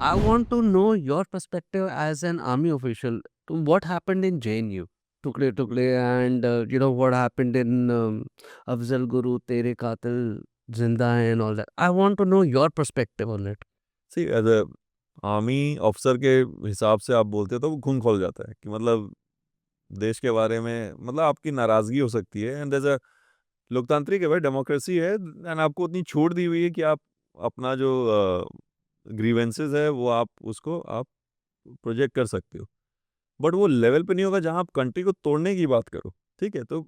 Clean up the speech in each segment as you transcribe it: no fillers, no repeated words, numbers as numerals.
I want to know your perspective as an army official. What happened in JNU? Tukle Tukle and what happened in Afzal Guru, Tere Qatil, Zinda Hai and all that. I want to know your perspective on it. See as a army officer के हिसाब से आप बोलते हो तो वो खून खौल जाता है कि मतलब देश के बारे में मतलब आपकी नाराज़गी हो सकती है एंड एज अ लोकतांत्रिक है भाई, डेमोक्रेसी है एंड आपको उतनी छूट दी हुई है कि आप अपना जो ग्रीवेंसेस है वो आप उसको आप प्रोजेक्ट कर सकते हो। बट वो लेवल पे नहीं होगा जहाँ आप कंट्री को तोड़ने की बात करो। ठीक है, तो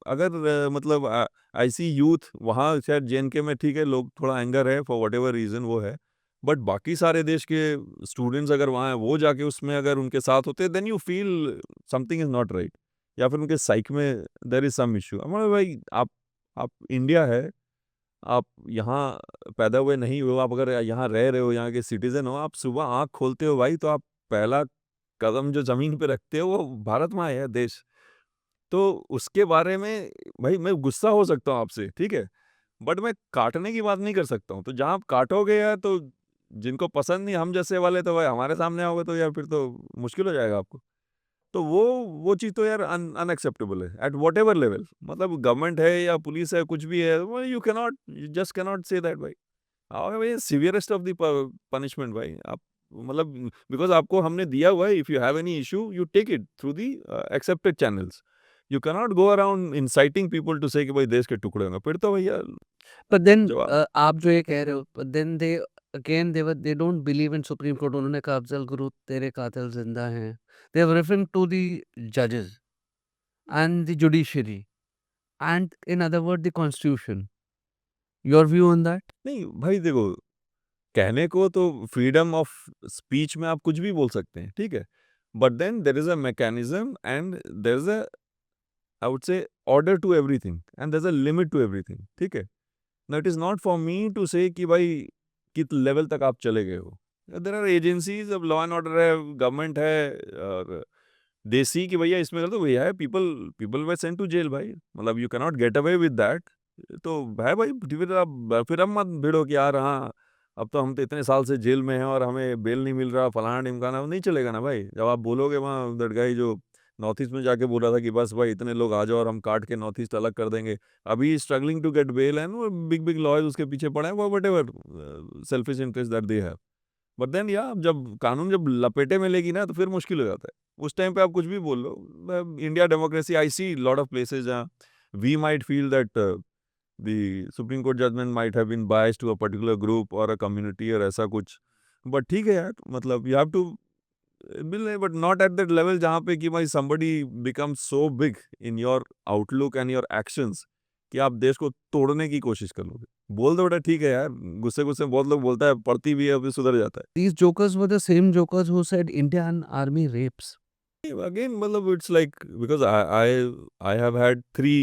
अगर मतलब आई सी यूथ वहाँ शायद जेएनके में ठीक है, लोग थोड़ा एंगर है फॉर वट एवर रीज़न वो है, बट बाकी सारे देश के स्टूडेंट्स अगर वहाँ हैं, वो जाके उसमें अगर उनके साथ होते then you feel something is not right, या फिर उनके साइक में देयर इज़ सम इश्यू। हमारे भाई आप इंडिया है, आप यहाँ पैदा हुए नहीं हुए हो, आप अगर यहाँ रह रहे हो, यहाँ के सिटीज़न हो, आप सुबह आँख खोलते हो भाई तो आप पहला कदम जो ज़मीन पे रखते हो वो भारत माँ है, देश। तो उसके बारे में भाई मैं गुस्सा हो सकता हूँ आपसे, ठीक है? बट मैं काटने की बात नहीं कर सकता हूँ। तो जहाँ आप काटोगे यार तो जिनको पसंद नहीं हम जैसे वाले तो भाई हमारे सामने आओगे तो यार फिर तो मुश्किल हो जाएगा आपको। तो वो चीज़ तो यार अनएक्सेप्टेबल है एट व्हाटएवर लेवल, मतलब गवर्नमेंट है या पुलिस है कुछ भी है, वो you just cannot say that भाई। हाँ भाई, सीवियरेस्ट ऑफ द पनिशमेंट भाई आप, मतलब बिकॉज आपको हमने दिया हुआ है, if you have any issue you take it through the accepted channels. You cannot go around inciting people to say कि भाई देश के टुकड़े होंगे, फिर तो भैया But then जवाब। आप जो ये कह रहे हो, but then they don't believe in Supreme Court. उन्होंने कहा अफजल गुरु तेरे कातिल जिंदा हैं. They were referring to the judges and the judiciary and in other words the constitution. Your view on that? नहीं भाई देखो, कहने को तो फ्रीडम ऑफ स्पीच में आप कुछ भी बोल सकते हैं, ठीक है, but then there is a mechanism and there is a I would say order to everything and there is a limit to everything, ठीक है। Now it is not for me to say कि भाई किस level तक आप चले गए हो। देर आर एजेंसीज, अब लॉ एंड ऑर्डर है, गवर्नमेंट है, और देसी कि भैया इसमें कर दो भैया है, पीपल पीपल वे सेंट टू जेल भाई, मतलब you cannot get away with that. तो है भाई, फिर अब मत भिड़ो कि यार हाँ अब तो हम तो इतने साल से जेल में हैं और हमें बेल नहीं मिल रहा, फलाना ढिमकाना, नहीं चलेगा ना भाई। जब आप बोलोगे वहाँ दैट गाय जो नॉर्थ ईस्ट में जाके बोल रहा था कि बस भाई इतने लोग आ जाओ और हम काट के नॉर्थ ईस्ट अलग कर देंगे, अभी struggling to get bail and वो बिग बिग लॉयर्स उसके पीछे पड़े हैं, वो whatever selfish interest that they have. But then या जब कानून जब लपेटे में लेगी ना तो फिर मुश्किल हो जाता है। उस टाइम पे आप कुछ भी बोल लो। India democracy, I see lot of places जहाँ we might feel that the supreme court judgement might have been biased to a particular group और अ कम्युनिटी और ऐसा कुछ। बट ठीक है यार, मतलब you have to but not at that level जहाँ पे कि भाई somebody becomes so big in your outlook and your actions कि आप देश को तोड़ने की कोशिश कर लोगे। बोल दो बेटा ठीक है यार, गुस्से गुस्से में बहुत लोग बोलता है, पढ़ती भी है फिर सुधर जाता है। These jokers were the same jokers who said Indian army rapes. Again मतलब it's like because I I have had three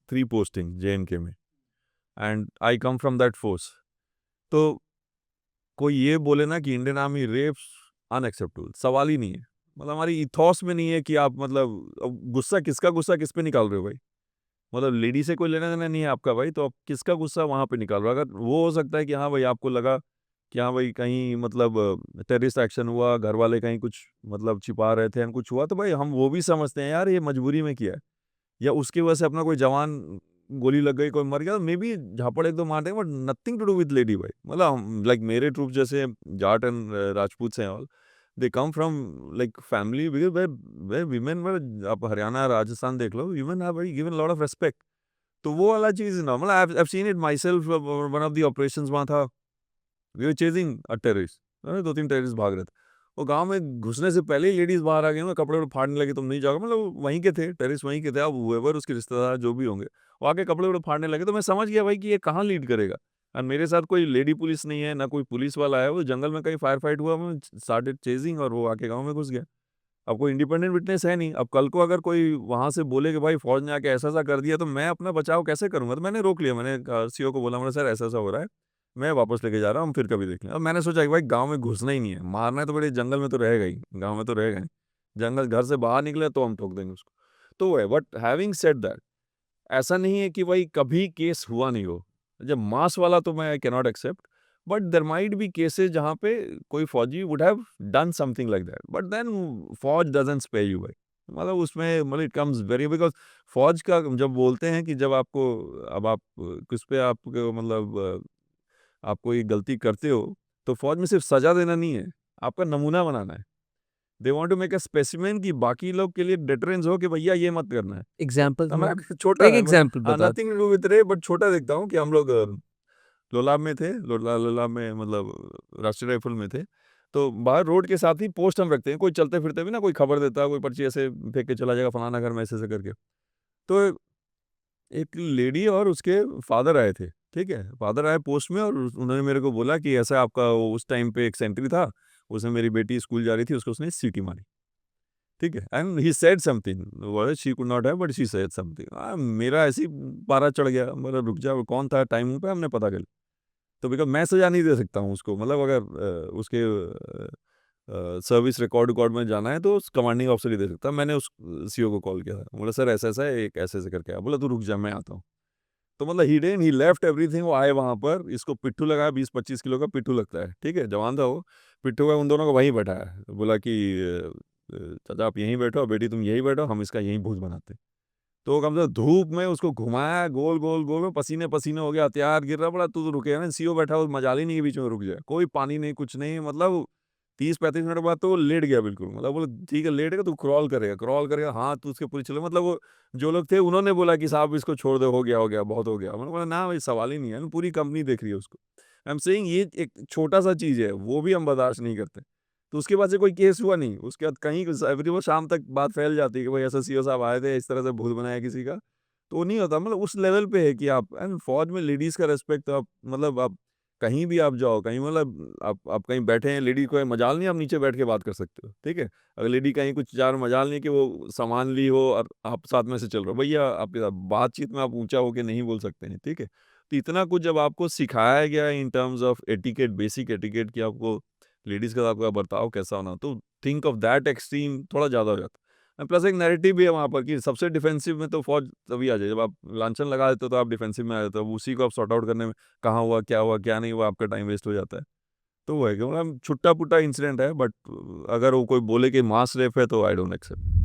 three posting J and K में and I come from that force. तो कोई ये बोले ना कि इंडियन आर्मी रेप्स, अनएक्सेप्टेबल, सवाल ही नहीं है। मतलब हमारी इथॉस में नहीं है कि आप मतलब अब गुस्सा किस पे निकाल रहे हो भाई। मतलब लेडी से कोई लेना देना नहीं है आपका भाई, तो आप किसका गुस्सा वहाँ पे निकाल रहे हो। अगर वो हो सकता है कि हाँ भाई आपको लगा कि हाँ भाई कहीं मतलब टेररिस्ट एक्शन हुआ, घर वाले कहीं कुछ मतलब छिपा रहे थे, कुछ हुआ, तो भाई हम वो भी समझते हैं यार ये मजबूरी में किया है, या उसकी वजह से अपना कोई जवान गोली लग गई, कोई मर गया, मे बी झापड़ एक दो मार देंगे, but nothing to do with lady भाई। मतलब लाइक मेरे ट्रूप जैसे जाट एंड राजपूत हैं all, they come from like family where women, आप हरियाणा राजस्थान देख लो, women are very given lot of respect. तो वो वाला चीज़ normal, I have seen it myself. One of the operations वहाँ था, we were chasing a terrorist, दो तीन टेररिस्ट भाग रहे थे, वो गांव में घुसने से पहले ही लेडीज बाहर आ गई, उन्हें कपड़े फाड़ने लगे, तुम नहीं जाओगे, मतलब वहीं के थे टेररिस्ट, वहीं के थे, अब हुएवर उसके रिश्तेदार जो भी होंगे वो आके कपड़े फाड़ने लगे। तो मैं समझ गया भाई कि ये कहाँ लीड करेगा। और मेरे साथ कोई लेडी पुलिस नहीं है, ना कोई पुलिस वाला है, वो जंगल में कहीं फायर फाइट हुआ, मैं स्टार्टेड चेजिंग और वो आके गाँव में घुस गया। अब कोई इंडिपेंडेंट विटनेस है नहीं, अब कल को अगर कोई वहां से बोले कि भाई फौज ने आके ऐसा ऐसा कर दिया, तो मैं अपना बचाव कैसे करूंगा। तो मैंने रोक लिया, मैंने सीओ को बोला, मैंने सर ऐसा ऐसा हो रहा है, मैं वापस लेके जा रहा हूँ, हम फिर कभी देख लें। अब मैंने सोचा कि भाई गांव में घुसना ही नहीं है, मारना है तो बड़े जंगल में तो रहेगा ही, गांव में तो रहेगा ही, जंगल घर से बाहर निकले तो हम ठोक देंगे उसको। तो वो है, बट हैविंग सेड दैट, ऐसा नहीं है कि भाई कभी केस हुआ नहीं हो। जब मास वाला तो मैं cannot accept, but there might be cases जहाँ पे कोई फौजी would have done something like that, but then फौज डजंट स्पेयर यू भाई। मतलब उसमें मतलब इट कम्स वेरी, बिकॉज फौज का जब बोलते हैं कि जब आपको, अब आप किस पे आपको मतलब आप कोई गलती करते हो तो फौज में सिर्फ सजा देना नहीं है, आपका नमूना बनाना है। They want to make a specimen कि बाकी लोग के लिए डिटरेंस हो कि भैया ये मत करना है। एग्जाम्पल तो दो, मैं छोटा एक है, एग्जाम्पल बता। नथिंग टू डू विद रे, बट छोटा देखता हूँ कि हम लोग लोलाब में थे, लोलाब में मतलब राष्ट्रीय राइफल में थे। तो बाहर रोड के साथ ही पोस्ट हम रखते हैं, कोई चलते फिरते भी ना कोई खबर देता, कोई पर्ची ऐसे फेंक के चला जाएगा फलाना घर में ऐसे करके। तो एक लेडी और उसके फादर आए थे, ठीक है, फादर आए पोस्ट में और उन्होंने मेरे को बोला कि ऐसा आपका उस टाइम पे एक सेंट्री था, उसमें मेरी बेटी स्कूल जा रही थी, उसको उसने सीटी मारी, ठीक है, and he said something, she could not have but she said something. मेरा ऐसे ही पारा चढ़ गया, मतलब रुक जा, कौन था टाइम पे हमने पता कर लिया। तो बिकॉज मैं सजा नहीं दे सकता हूँ उसको, मतलब अगर उसके सर्विस रिकॉर्ड में जाना है तो कमांडिंग ऑफिसर ही दे सकता। मैंने उस सीओ को कॉल किया था, बोला सर ऐसा ऐसा है, एक ऐसे ऐसे करके आया, बोला तू रुक जा मैं आता हूँ। तो मतलब ही लेफ्ट एवरीथिंग, वो आए वहाँ पर, इसको पिट्ठू लगाया, 20-25 किलो का पिट्ठू लगता है, ठीक है, जवान था वो। पिट्ठू का उन दोनों को वहीं बैठाया, बोला कि चाचा आप यहीं बैठो, बेटी तुम यहीं बैठो, हम इसका यहीं भूत बनाते हैं। तो कम से धूप में उसको घुमाया, गोल गोल गोल में पसीने पसीने हो गया, हथियार गिर रहा, बड़ा तू तो रुके ना, सीओ बैठा हो, मजाल ही नहीं के बीच में रुक जाए, कोई पानी नहीं कुछ नहीं, मतलब 30-35 मिनट बाद तो वो लेट गया बिल्कुल, मतलब बोले ठीक है लेटेगा, तू क्रॉल करेगा, हाथ उसके पूरे चले, मतलब वो जो लोग थे उन्होंने बोला कि साहब इसको छोड़ दो, हो गया बहुत हो गया। मैंने बोला ना भाई सवाल ही नहीं है, पूरी कंपनी देख रही है उसको। आई एम सेइंग ये एक छोटा सा चीज़ है, वो भी हम बर्दाश्त नहीं करते। तो उसके बाद से कोई केस हुआ नहीं, उसके बाद कहीं एवरी वो शाम तक बात फैल जाती है कि भाई ऐसा सीओ साहब आए थे, इस तरह से भूत बनाया किसी का। तो नहीं होता, मतलब उस लेवल पे है कि आप, एंड फौज में लेडीज़ का रिस्पेक्ट, तो आप मतलब आप कहीं भी आप जाओ, कहीं मतलब आप कहीं बैठे हैं, लेडी को मजाल नहीं आप नीचे बैठ के बात कर सकते हो, ठीक है। अगर लेडी कहीं कुछ जार मजाल नहीं कि वो सामान ली हो और आप साथ में से चल रहे हो, भैया आपके साथ बातचीत में आप ऊंचा होके नहीं बोल सकते हैं, ठीक है। तो इतना कुछ जब आपको सिखाया गया in terms of etiquette, basic etiquette, कि आपको लेडीज़ के साथ आपका बर्ताव कैसा होना, तो थिंक ऑफ दैट एक्सट्रीम थोड़ा ज़्यादा हो जाता है। प्लस एक नैरेटिव भी है वहाँ पर कि सबसे डिफेंसिव में तो फौज तभी आ जाए जब आप लांछन लगा देते हो, तो आप डिफेंसिव में आ जाते हो, अब उसी को आप सॉर्ट आउट करने में कहाँ हुआ क्या नहीं हुआ, आपका टाइम वेस्ट हो जाता है। तो वो है कि मतलब छुट्टा पुट्टा इंसिडेंट है, बट अगर वो कोई बोले कि मास रेप है तो आई डोंट एक्सेप्ट।